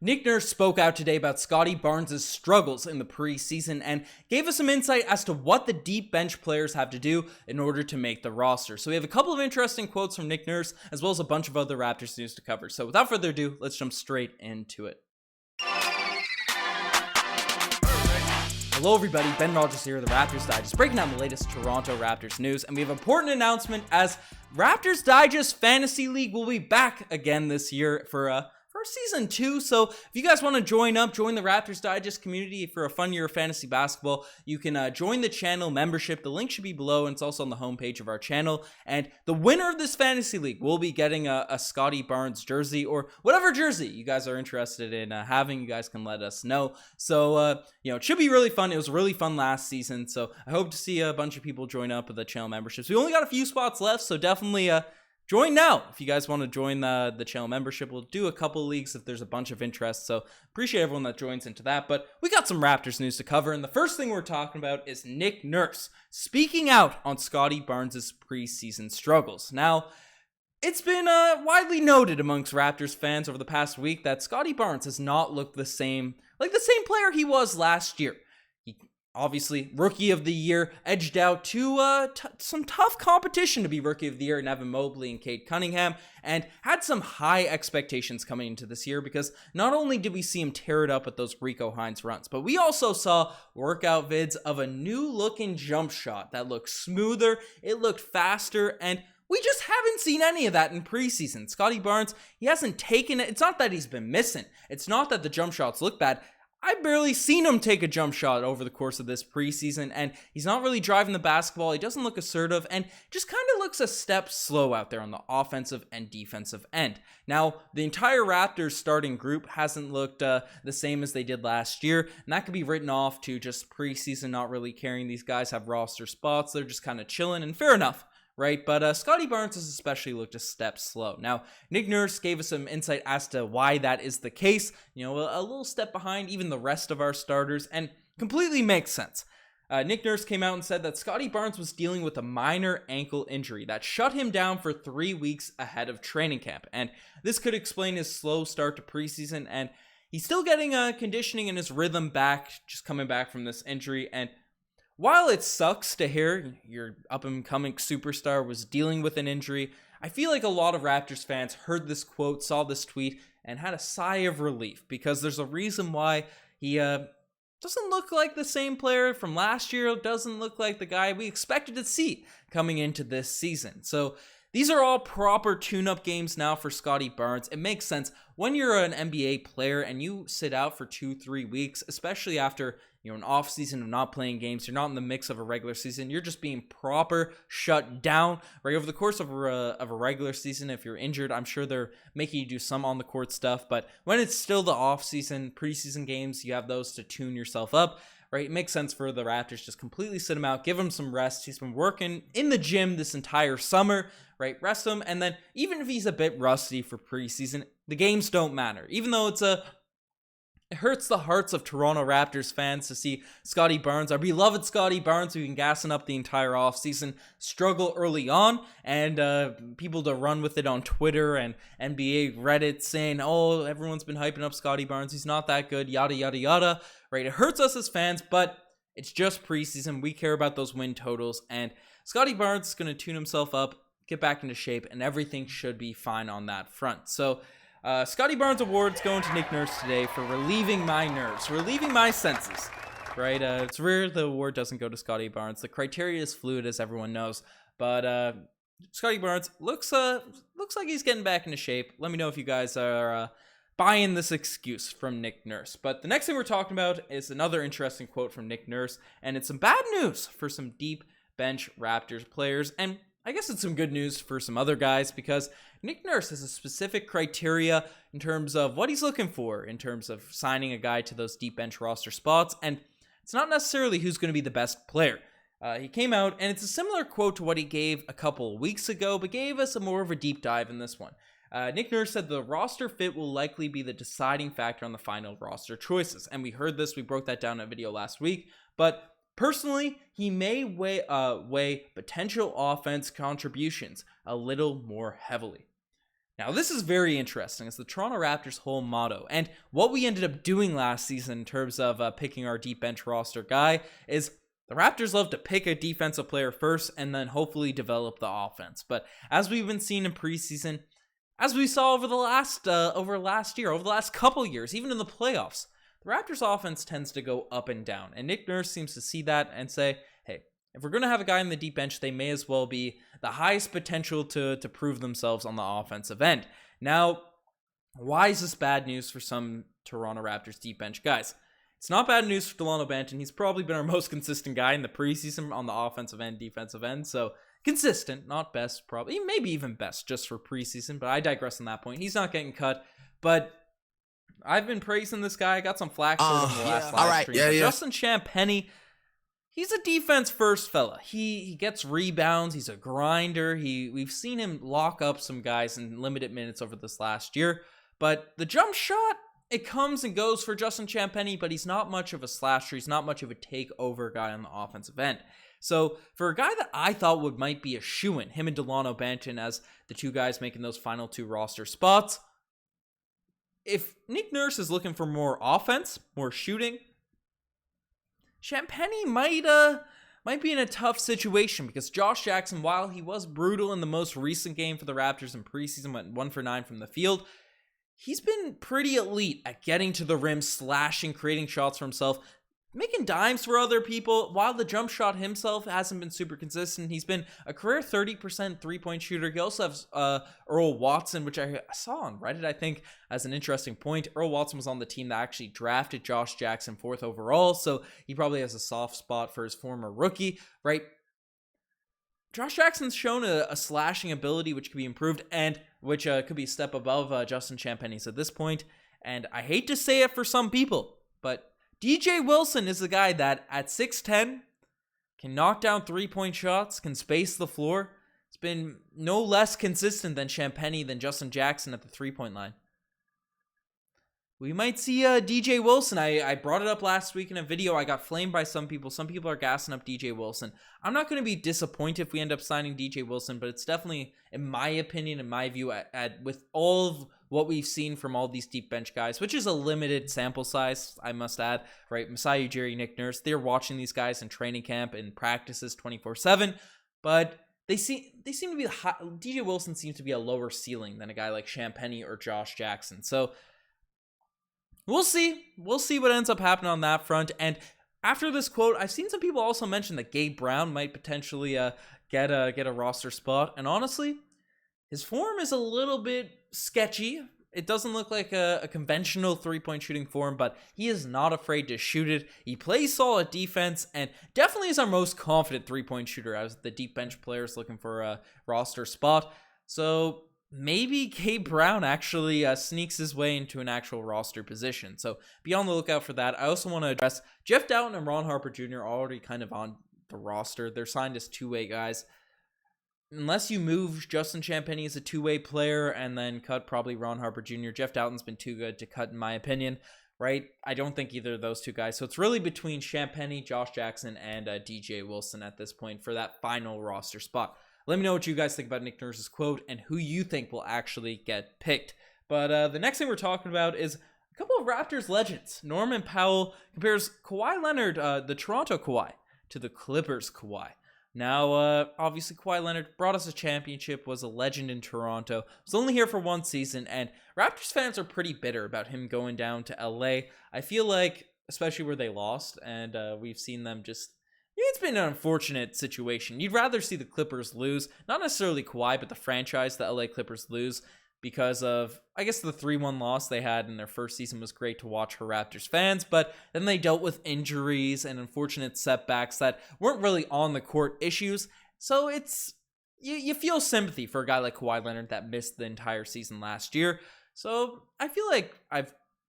Nick Nurse spoke out today about Scottie Barnes' struggles in the preseason and gave us some insight as to what the deep bench players have to do in order to make the roster. So we have a couple of interesting quotes from Nick Nurse, as well as a bunch of other Raptors news to cover. So without further ado, let's jump straight into it. Hello everybody, Ben Rogers here, the Raptors Digest, breaking down the latest Toronto Raptors news, and we have an important announcement as Raptors Digest Fantasy League will be back again this year for season 2. So if you guys want to join the Raptors Digest community for a fun year of fantasy basketball, you can join the channel membership. The link should be below, and it's also on the homepage of our channel. And the winner of this fantasy league will be getting a Scottie Barnes jersey, or whatever jersey you guys are interested in having. You guys can let us know. So it should be really fun. It was really fun last season, so I hope to see a bunch of people join up with the channel memberships. We only got a few spots left, so definitely join now if you guys want to join the channel membership. We'll do a couple of leagues if there's a bunch of interest, so appreciate everyone that joins into that. But we got some Raptors news to cover, and the first thing we're talking about is Nick Nurse speaking out on Scottie Barnes' preseason struggles. Now, it's been widely noted amongst Raptors fans over the past week that Scottie Barnes has not looked the same player he was last year. Obviously, Rookie of the Year, edged out to some tough competition to be Rookie of the Year in Evan Mobley and Cade Cunningham, and had some high expectations coming into this year because not only did we see him tear it up at those Rico Hines runs, but we also saw workout vids of a new-looking jump shot that looked smoother, it looked faster, and we just haven't seen any of that in preseason. Scottie Barnes, he hasn't taken it. It's not that he's been missing. It's not that the jump shots look bad. I've barely seen him take a jump shot over the course of this preseason, and he's not really driving the basketball. He doesn't look assertive, and just kind of looks a step slow out there on the offensive and defensive end. Now, the entire Raptors starting group hasn't looked the same as they did last year, and that could be written off to just preseason not really caring. These guys have roster spots. They're just kind of chilling, and fair enough. Right, but Scottie Barnes has especially looked a step slow. Now, Nick Nurse gave us some insight as to why that is the case. A little step behind even the rest of our starters, and completely makes sense. Nick Nurse came out and said that Scottie Barnes was dealing with a minor ankle injury that shut him down for 3 weeks ahead of training camp, and this could explain his slow start to preseason, and he's still getting conditioning and his rhythm back, just coming back from this injury. And while it sucks to hear your up-and-coming superstar was dealing with an injury, I feel like a lot of Raptors fans heard this quote, saw this tweet, and had a sigh of relief, because there's a reason why he doesn't look like the same player from last year, doesn't look like the guy we expected to see coming into this season. So these are all proper tune-up games now for Scottie Barnes. It makes sense when you're an NBA player and you sit out for 2-3 weeks, especially after an off season of not playing games. You're not in the mix of a regular season. You're just being proper shut down right over the course of a regular season. If you're injured, I'm sure they're making you do some on the court stuff. But when it's still the off season, preseason games, you have those to tune yourself up. Right, it makes sense for the Raptors just completely sit him out, give him some rest. He's been working in the gym this entire summer, right? Rest him, and then even if he's a bit rusty for preseason, the games don't matter. Even though it hurts the hearts of Toronto Raptors fans to see Scottie Barnes, our beloved Scottie Barnes, who's been gassing up the entire offseason, struggle early on, and people to run with it on Twitter and NBA Reddit saying, oh, everyone's been hyping up Scottie Barnes, he's not that good, yada, yada, yada, right? It hurts us as fans, but it's just preseason. We care about those win totals, and Scottie Barnes is going to tune himself up, get back into shape, and everything should be fine on that front. So, Scottie Barnes Awards going to Nick Nurse today for relieving my nerves, relieving my senses, right? It's rare the award doesn't go to Scottie Barnes. The criteria is fluid, as everyone knows, but Scottie Barnes looks like he's getting back into shape. Let me know if you guys are buying this excuse from Nick Nurse. But the next thing we're talking about is another interesting quote from Nick Nurse, and it's some bad news for some deep bench Raptors players, and I guess it's some good news for some other guys, because Nick Nurse has a specific criteria in terms of what he's looking for in terms of signing a guy to those deep bench roster spots, and it's not necessarily who's going to be the best player. He came out, and it's a similar quote to what he gave a couple of weeks ago, but gave us more of a deep dive in this one. Nick Nurse said the roster fit will likely be the deciding factor on the final roster choices, and we heard this, we broke that down in a video last week, but personally, he may weigh potential offense contributions a little more heavily. Now, this is very interesting. It's the Toronto Raptors' whole motto. And what we ended up doing last season in terms of picking our deep bench roster guy is the Raptors love to pick a defensive player first and then hopefully develop the offense. But as we've been seeing in preseason, as we saw over the last couple years, even in the playoffs, the Raptors' offense tends to go up and down. And Nick Nurse seems to see that and say, hey, if we're going to have a guy in the deep bench, they may as well be the highest potential to prove themselves on the offensive end. Now, why is this bad news for some Toronto Raptors deep bench guys? It's not bad news for Delano Banton. He's probably been our most consistent guy in the preseason on the offensive end, defensive end. So consistent, not best, probably, maybe even best just for preseason. But I digress on that point. He's not getting cut. But I've been praising this guy. I got some flack for him in the last live stream. Yeah. Justin Champagnie, he's a defense first fella. He gets rebounds. He's a grinder. We've seen him lock up some guys in limited minutes over this last year. But the jump shot, it comes and goes for Justin Champagnie, but he's not much of a slasher. He's not much of a takeover guy on the offensive end. So for a guy that I thought might be a shoo-in, him and Delano Banton as the two guys making those final two roster spots, if Nick Nurse is looking for more offense, more shooting, Champagnie might be in a tough situation because Josh Jackson, while he was brutal in the most recent game for the Raptors in preseason, went 1 for 9 from the field, he's been pretty elite at getting to the rim, slashing, creating shots for himself, making dimes for other people. While the jump shot himself hasn't been super consistent, he's been a career 30% three-point shooter. He also has Earl Watson, which I saw on Reddit, I think, as an interesting point. Earl Watson was on the team that actually drafted Josh Jackson 4th overall, so he probably has a soft spot for his former rookie, right? Josh Jackson's shown a slashing ability which could be improved and which could be a step above Justin Champagnie's at this point. And I hate to say it for some people, but DJ Wilson is the guy that at 6'10", can knock down three-point shots, can space the floor. It's been no less consistent than Champagnie than Justin Jackson at the three-point line. We might see DJ Wilson. I brought it up last week in a video. I got flamed by some people. Some people are gassing up DJ Wilson. I'm not going to be disappointed if we end up signing DJ Wilson, but it's definitely, in my opinion, in my view, with all of what we've seen from all these deep bench guys, which is a limited sample size, I must add, right? Masai Ujiri, Nick Nurse, they're watching these guys in training camp and practices 24/7, but they seem to be DJ Wilson seems to be a lower ceiling than a guy like Champagnie or Josh Jackson. So we'll see. We'll see what ends up happening on that front. And after this quote, I've seen some people also mention that Gabe Brown might potentially get a roster spot. And honestly, his form is a little bit sketchy. It doesn't look like a conventional three-point shooting form, but he is not afraid to shoot it. He plays solid defense and definitely is our most confident three-point shooter as the deep bench players looking for a roster spot. So maybe Gabe Brown actually sneaks his way into an actual roster position. So be on the lookout for that. I also want to address Jeff Doughton and Ron Harper Jr. are already kind of on the roster. They're signed as two-way guys. Unless you move Justin Champagnie as a two-way player and then cut probably Ron Harper Jr., Jeff Doughton's been too good to cut in my opinion, right? I don't think either of those two guys. So it's really between Champagnie, Josh Jackson, and DJ Wilson at this point for that final roster spot. Let me know what you guys think about Nick Nurse's quote and who you think will actually get picked. But the next thing we're talking about is a couple of Raptors legends. Norman Powell compares Kawhi Leonard, the Toronto Kawhi, to the Clippers Kawhi. Now, obviously, Kawhi Leonard brought us a championship, was a legend in Toronto, was only here for one season, and Raptors fans are pretty bitter about him going down to LA. I feel like, especially where they lost, and we've seen them just, it's been an unfortunate situation. You'd rather see the Clippers lose, not necessarily Kawhi, but the franchise, the LA Clippers lose, because of, I guess, the 3-1 loss they had in their first season was great to watch for Raptors fans, but then they dealt with injuries and unfortunate setbacks that weren't really on the court issues, so it's, you feel sympathy for a guy like Kawhi Leonard that missed the entire season last year. So I feel like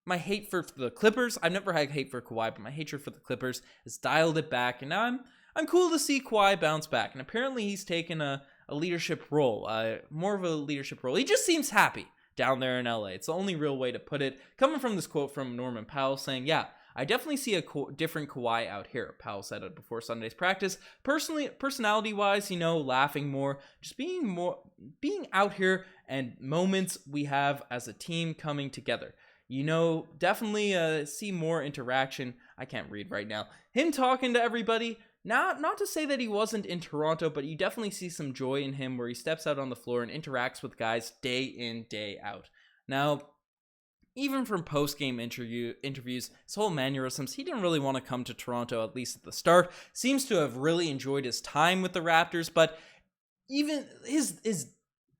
my hate for the Clippers, I've never had hate for Kawhi, but my hatred for the Clippers has dialed it back, and now I'm cool to see Kawhi bounce back, and apparently he's taken a leadership role, more of a leadership role. He just seems happy down there in LA. It's the only real way to put it. Coming from this quote from Norman Powell saying, yeah, I definitely see a different Kawhi out here. Powell said it before Sunday's practice. Personality-wise, laughing more, just being out here, and moments we have as a team coming together. Definitely see more interaction. I can't read right now. Him talking to everybody. Not to say that he wasn't in Toronto, but you definitely see some joy in him where he steps out on the floor and interacts with guys day in, day out. Now, even from post-game interviews, his whole mannerisms, he didn't really want to come to Toronto, at least at the start. Seems to have really enjoyed his time with the Raptors, but even his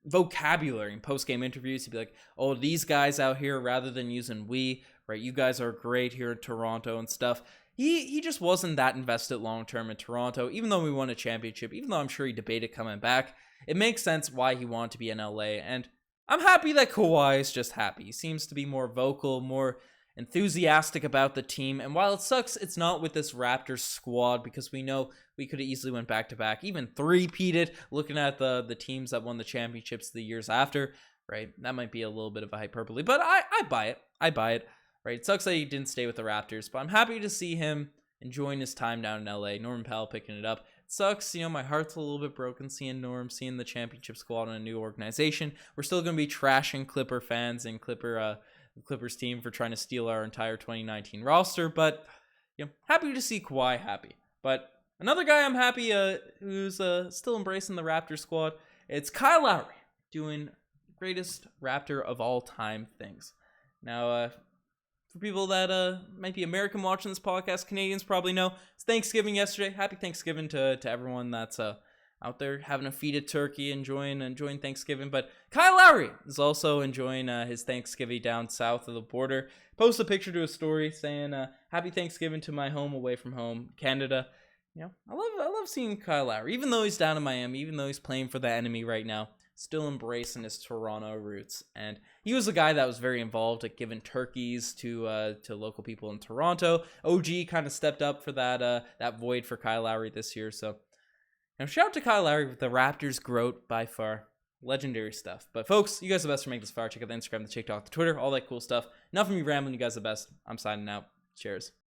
vocabulary in post-game interviews, he'd be like, oh, these guys out here, rather than using we, right, you guys are great here in Toronto and stuff. He just wasn't that invested long-term in Toronto, even though we won a championship, even though I'm sure he debated coming back. It makes sense why he wanted to be in LA, and I'm happy that Kawhi is just happy. He seems to be more vocal, more enthusiastic about the team, and while it sucks, it's not with this Raptors squad, because we know we could have easily went back-to-back, even three-peated, looking at the teams that won the championships the years after, right? That might be a little bit of a hyperbole, but I buy it. Right, it sucks that he didn't stay with the Raptors, but I'm happy to see him enjoying his time down in LA. Norman Powell picking it up. It sucks, my heart's a little bit broken seeing seeing the championship squad in a new organization. We're still going to be trashing Clipper fans and Clippers team for trying to steal our entire 2019 roster, but happy to see Kawhi happy. But another guy I'm happy who's still embracing the Raptors squad, it's Kyle Lowry doing greatest Raptor of all time things. Now, for people that might be American watching this podcast, Canadians probably know it's Thanksgiving yesterday. Happy Thanksgiving to everyone that's out there having a feeded turkey, enjoying Thanksgiving. But Kyle Lowry is also enjoying his Thanksgiving down south of the border. Post a picture to a story saying Happy Thanksgiving to my home away from home, Canada. I love seeing Kyle Lowry, even though he's down in Miami, even though he's playing for the enemy right now. Still embracing his Toronto roots, and he was a guy that was very involved at giving turkeys to local people in Toronto. OG kind of stepped up for that void for Kyle Lowry this year. So, shout out to Kyle Lowry with the Raptors G.R.O.A.T by far, legendary stuff. But folks, you guys are the best for making this far. Check out the Instagram, the TikTok, the Twitter, all that cool stuff. Enough of me rambling. You guys are the best. I'm signing out. Cheers.